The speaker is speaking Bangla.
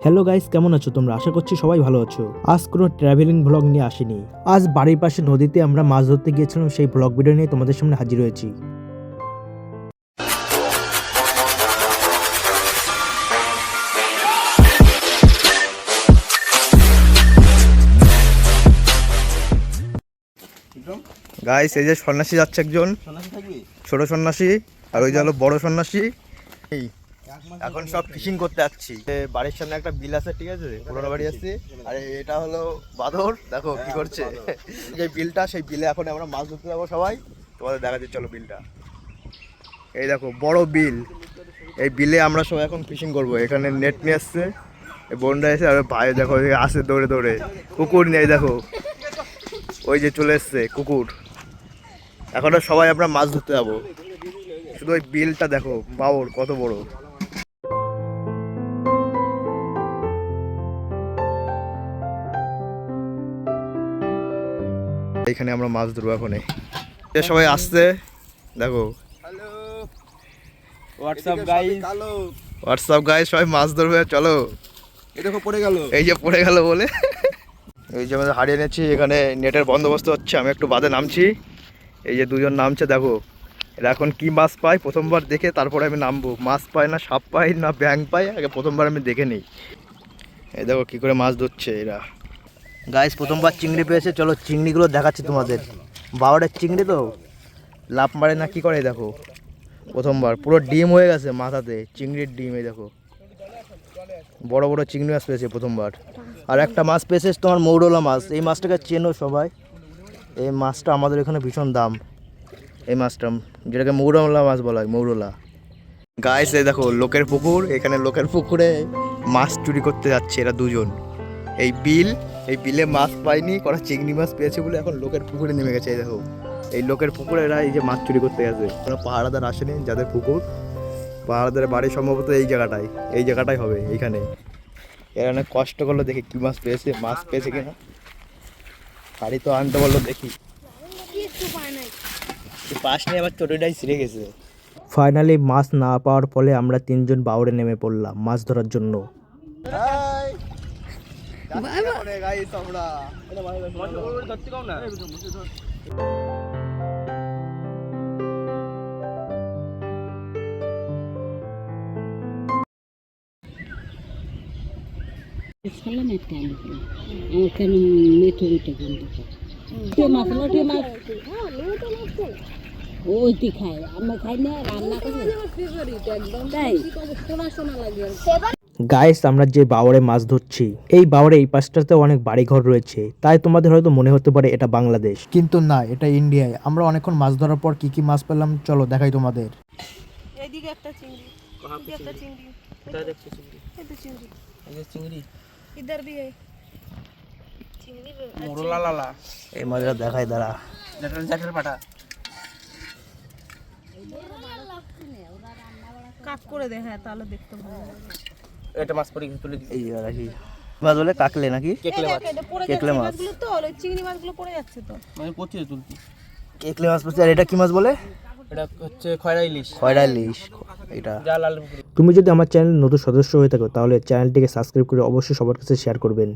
হ্যালো গাইস, কেমন আছো তোমরা? আশা করছি সবাই ভালো আছো। আজ কোনো ট্রাভেলিং ব্লগ নিয়ে আসিনি। আজ বাড়ির পাশে নদীতে আমরা মাছ ধরতে গিয়েছিলাম, সেই ব্লগ ভিডিও নিয়ে তোমাদের সামনে হাজির হয়েছি। গাইস, এই যে সন্ন্যাসী যাচ্ছে একজন, ছোট সন্ন্যাসী, আর ওই যে হলো বড় সন্ন্যাসী। এখন সব ফিশিং করতে যাচ্ছি। বাড়ির সামনে একটা বিল আছে, ঠিক আছে, পুরোনো বাড়ি আছে। আর এটা হলো বাঁদর, দেখো কি করছে। যে বিলটা, সেই বিলে এখন আমরা মাছ ধরতে যাবো সবাই। তোমাদের দেখাচ্ছি, চলো বিলটা। এই দেখো বড় বিল, এই বিলে আমরা সবাই এখন ফিশিং করবো। এখানে নেট নিয়ে আসছে, বোনরা এসে, আর ভাই দেখো আসে দৌড়ে দৌড়ে। কুকুর নিয়ে দেখো, ওই যে চলে এসছে কুকুর। এখন সবাই আমরা মাছ ধরতে যাবো। শুধু ওই বিলটা দেখো, বাবর কত বড়। এখানে আমরা মাছ ধরবো এখন। সবাই আসছে দেখো। হোয়াটসঅ্যাপ গাইস, সবাই মাছ ধরবে, চলো। এই দেখো পড়ে গেল, এই যে পড়ে গেল বলে। এই যে আমাদের হারিয়ে এনেছি, এখানে নেটের বন্দোবস্ত হচ্ছে। আমি একটু বাদে নামছি। এই যে দুজন নামছে, দেখো এরা এখন কি মাছ পায় প্রথমবার দেখে তারপরে আমি নামবো। মাছ পায় না সাপ পাই না ব্যাং পাই, আগে প্রথমবার আমি দেখে নিই। এই দেখো কি করে মাছ ধরছে এরা। গাইস, প্রথমবার চিংড়ি পেয়েছে, চলো চিংড়িগুলো দেখাচ্ছি তোমাদের। বাওড়ের চিংড়ি তো লাভ মারে না কি করে, দেখো প্রথমবার পুরো ডিম হয়ে গেছে মাথাতে, চিংড়ির ডিম। এই দেখো বড় বড় চিংড়ি মাছ পেয়েছে প্রথমবার। আর একটা মাছ পেয়েছে তোমার মৌরলা মাছ। এই মাছটাকে চেনো সবাই, এই মাছটা আমাদের এখানে ভীষণ দাম। এই মাছটা যেটাকে মৌরলা মাছ বলা হয়, মৌরলা। গাইস, এই দেখো লোকের পুকুর, এখানে লোকের পুকুরে মাছ চুরি করতে যাচ্ছে এরা দুজন। এই বিলে মাছ পায়নি, করা চিংড়ি মাছ পেয়েছে বলে এখন লোকের পুকুরে নেমে গেছে। এই দেখো এই লোকের পুকুরে এরা এই যে মাছ চুরি করতে গেছে। কোনো পাহাড়াদার আসেনি, যাদের পুকুর, পাহাড়াদারের বাড়ি সম্ভবত এই জায়গাটাই হবে। এইখানে এরা অনেক কষ্ট করলো, দেখি কি মাছ পেয়েছে, মাছ পেয়েছে কিনা। বাড়ি তো আনতে বললো, দেখি পাশ নিয়ে আবার চটিটাই ছিঁড়ে গেছে। ফাইনালি মাছ না পাওয়ার ফলে আমরা তিনজন বাউরে নেমে পড়লাম মাছ ধরার জন্য। গাইস, আমরা যে বাওরে মাছ ধরছি, এই বাওরে এই পাশটাতে অনেক বাড়িঘর রয়েছে, তাই তোমাদের হয়তো মনে হতে পারে এটা বাংলাদেশ, কিন্তু না, এটা ইন্ডিয়ায়। আমরা অনেকক্ষণ মাছ ধরার পর কি কি মাছ পেলাম চলো দেখাই তোমাদের। এইদিকে একটা চিংড়ি, এইদিকে একটা চিংড়ি, এটা দেখছো চিংড়ি, এটা চিংড়ি, এই যে চিংড়ি इधर भी है চিংড়ি মোরলা লালা। এই মাছটা দেখাই, দাঁড়া, জাটের জাটের পাটা কাট করে দে। হ্যাঁ, তাহলে দেখতে ভালো লাগবে। এটা মাছ পড়ে গেছে, তুলে দিই। এই রাখি মাছ বলে কাকলে নাকি কেকলে মাছ, কেকলে মাছ। মাছগুলো তো ওই চিংড়ি মাছগুলো পড়ে যাচ্ছে তো। মানে পচিয়ে তুলছি। কেকলে মাছ পড়ছে। আর এটা কি মাছ বলে? এটা হচ্ছে খয়রা ইলিশ। খয়রা ইলিশ। এটা যা লাল পুকুরি। তুমি যদি আমার চ্যানেল নতুন সদস্য হয়ে থাকো তাহলে চ্যানেলটিকে সাবস্ক্রাইব করে অবশ্যই সবার কাছে শেয়ার করবেন।